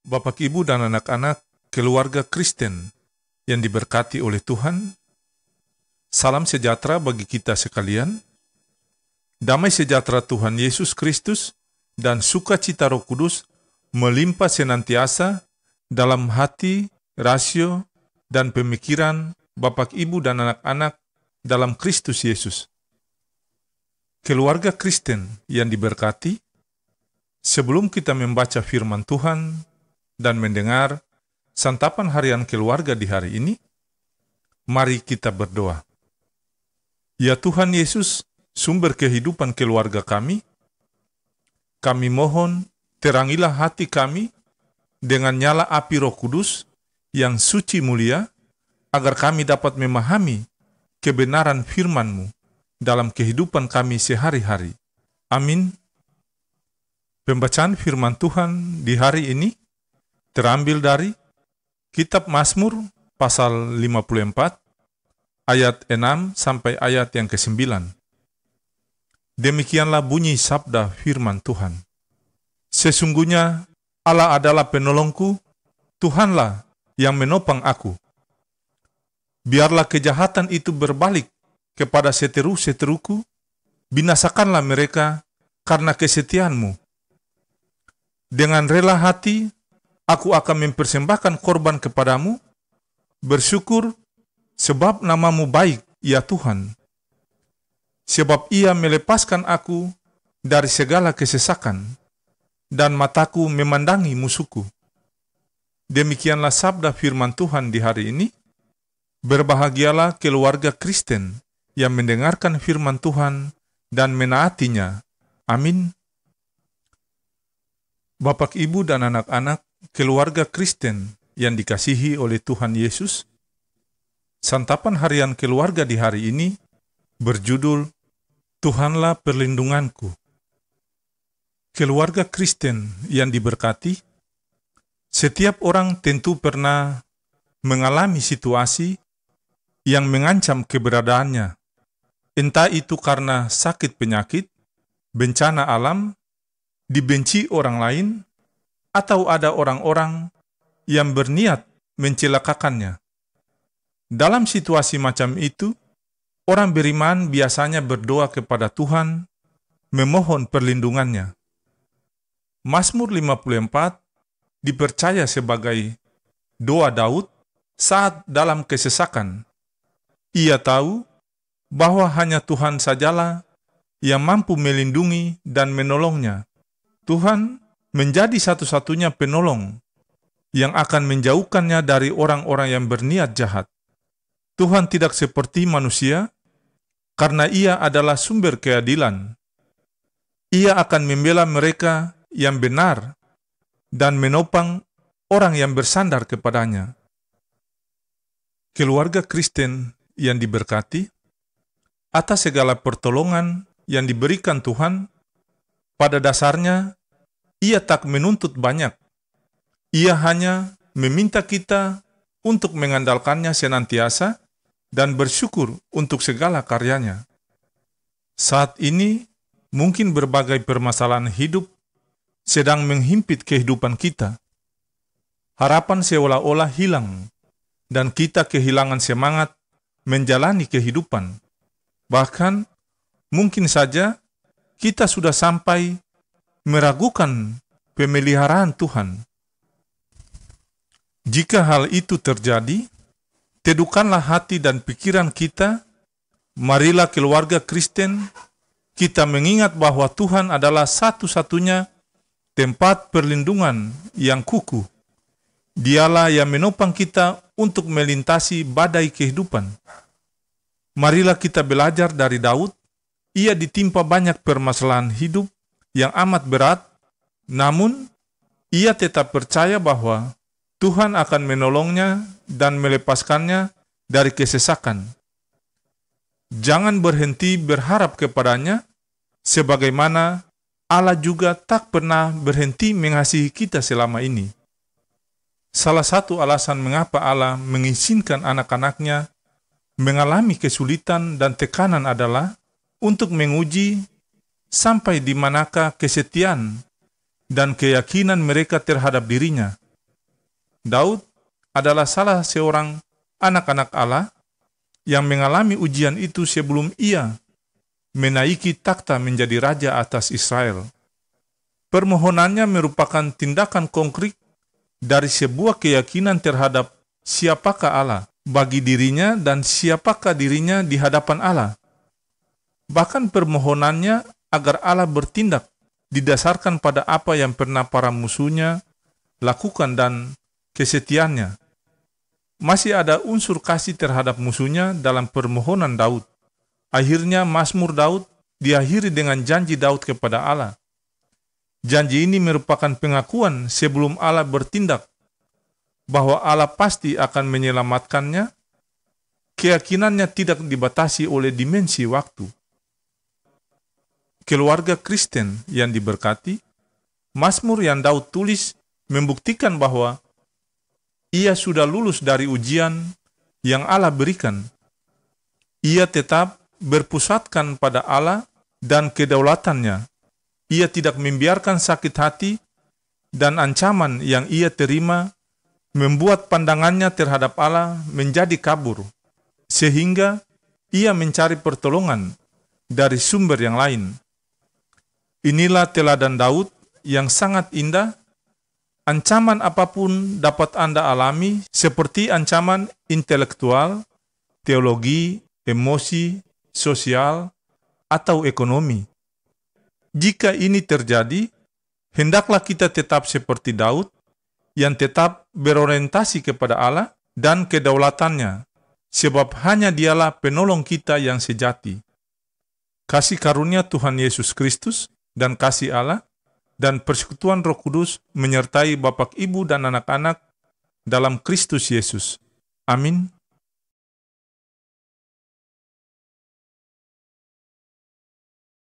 Bapak, Ibu, dan anak-anak keluarga Kristen yang diberkati oleh Tuhan, salam sejahtera bagi kita sekalian. Damai sejahtera Tuhan Yesus Kristus dan sukacita Roh Kudus melimpah senantiasa dalam hati, rasio, dan pemikiran Bapak, Ibu, dan anak-anak dalam Kristus Yesus. Keluarga Kristen yang diberkati, sebelum kita membaca firman Tuhan dan mendengar santapan harian keluarga di hari ini, mari kita berdoa. Ya Tuhan Yesus, sumber kehidupan keluarga kami mohon terangilah hati kami dengan nyala api Roh Kudus yang suci mulia, agar kami dapat memahami kebenaran firman-Mu dalam kehidupan kami sehari-hari. Amin. Pembacaan firman Tuhan di hari ini terambil dari Kitab Mazmur pasal 54 ayat 6 sampai ayat yang ke-9. Demikianlah bunyi sabda firman Tuhan. Sesungguhnya Allah adalah penolongku, Tuhanlah yang menopang aku. Biarlah kejahatan itu berbalik kepada seteru-seteruku, binasakanlah mereka karena kesetiaan-Mu. Dengan rela hati, aku akan mempersembahkan korban kepadamu, bersyukur sebab nama-Mu baik, ya Tuhan. Sebab Ia melepaskan aku dari segala kesesakan, dan mataku memandangi musuhku. Demikianlah sabda firman Tuhan di hari ini. Berbahagialah keluarga Kristen yang mendengarkan firman Tuhan dan menaatinya. Amin. Bapak, Ibu, dan anak-anak keluarga Kristen yang dikasihi oleh Tuhan Yesus, santapan harian keluarga di hari ini berjudul Tuhanlah perlindunganku. Keluarga Kristen yang diberkati, setiap orang tentu pernah mengalami situasi yang mengancam keberadaannya, entah itu karena sakit penyakit, bencana alam, dibenci orang lain, atau ada orang-orang yang berniat mencelakakannya. Dalam situasi macam itu, orang beriman biasanya berdoa kepada Tuhan, memohon perlindungannya. Mazmur 54 dipercaya sebagai doa Daud saat dalam kesesakan. Ia tahu bahwa hanya Tuhan sajalah yang mampu melindungi dan menolongnya. Tuhan menjadi satu-satunya penolong yang akan menjauhkannya dari orang-orang yang berniat jahat. Tuhan tidak seperti manusia, karena Ia adalah sumber keadilan. Ia akan membela mereka yang benar dan menopang orang yang bersandar kepadanya. Keluarga Kristen yang diberkati, atas segala pertolongan yang diberikan Tuhan, pada dasarnya Ia tak menuntut banyak. Ia hanya meminta kita untuk mengandalkannya senantiasa dan bersyukur untuk segala karyanya. Saat ini, mungkin berbagai permasalahan hidup sedang menghimpit kehidupan kita. Harapan seolah-olah hilang, dan kita kehilangan semangat menjalani kehidupan. Bahkan, mungkin saja kita sudah sampai meragukan pemeliharaan Tuhan. Jika hal itu terjadi, teduhkanlah hati dan pikiran kita. Marilah keluarga Kristen, kita mengingat bahwa Tuhan adalah satu-satunya tempat perlindungan yang kukuh. Dialah yang menopang kita untuk melintasi badai kehidupan. Marilah kita belajar dari Daud. Ia ditimpa banyak permasalahan hidup yang amat berat, namun ia tetap percaya bahwa Tuhan akan menolongnya dan melepaskannya dari kesesakan. Jangan berhenti berharap kepadanya, sebagaimana Allah juga tak pernah berhenti mengasihi kita selama ini. Salah satu alasan mengapa Allah mengizinkan anak-anaknya mengalami kesulitan dan tekanan adalah untuk menguji sampai di manakah kesetiaan dan keyakinan mereka terhadap dirinya. Daud adalah salah seorang anak-anak Allah yang mengalami ujian itu sebelum ia menaiki takhta menjadi raja atas Israel. Permohonannya merupakan tindakan konkret dari sebuah keyakinan terhadap siapakah Allah bagi dirinya dan siapakah dirinya di hadapan Allah. Bahkan permohonannya agar Allah bertindak didasarkan pada apa yang pernah para musuhnya lakukan dan kesetiaannya. Masih ada unsur kasih terhadap musuhnya dalam permohonan Daud. Akhirnya Mazmur Daud diakhiri dengan janji Daud kepada Allah. Janji ini merupakan pengakuan sebelum Allah bertindak bahwa Allah pasti akan menyelamatkannya. Keyakinannya tidak dibatasi oleh dimensi waktu. Keluarga Kristen yang diberkati, Mazmur yang Daud tulis membuktikan bahwa ia sudah lulus dari ujian yang Allah berikan. Ia tetap berpusatkan pada Allah dan kedaulatannya. Ia tidak membiarkan sakit hati dan ancaman yang ia terima membuat pandangannya terhadap Allah menjadi kabur, sehingga ia mencari pertolongan dari sumber yang lain. Inilah teladan Daud yang sangat indah. Ancaman apapun dapat Anda alami, seperti ancaman intelektual, teologi, emosi, sosial, atau ekonomi. Jika ini terjadi, hendaklah kita tetap seperti Daud, yang tetap berorientasi kepada Allah dan kedaulatannya, sebab hanya Dialah penolong kita yang sejati. Kasih karunia Tuhan Yesus Kristus dan kasih Allah dan persekutuan Roh Kudus menyertai Bapak, Ibu, dan anak-anak dalam Kristus Yesus. Amin.